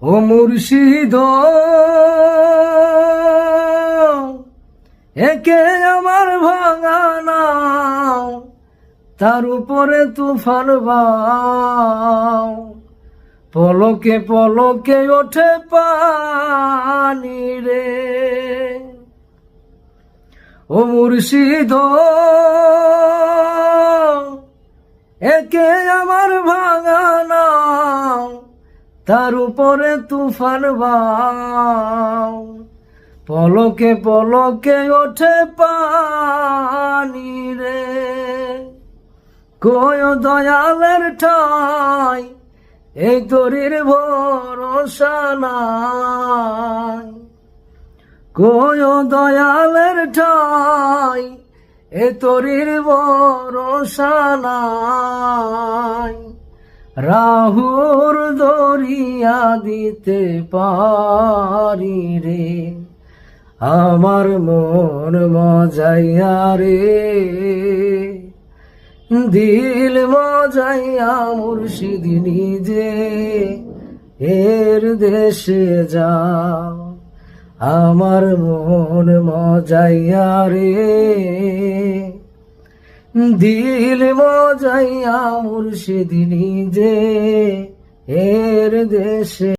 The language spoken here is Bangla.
ও মুর্শিদ একে আমার ভাঙা নাও, তার উপরে তুফান বাও, পলকে পলকে ওঠে পানি রে। ও মুর্শিদ একে আমার ভাঙা নাও, তার উপরে তুফান বাও, পলকে পলকে ওঠে পানি রে। কয় দয়ালের ঠাই এই তরির ভরসা নাই, কয় দয়ালের ঠাই এ তরির ভরসা নাই। রাহুর দরিয়া দিতে পারি রে, আমার মন মজাইয়া রে, দিল মজাইয়া মুর্শিদ নিজে এর দেশে যাও। আমার মন মজাইয়া রে, দিল মজাইয়া মুর্শিদ নিজে এর দেশে।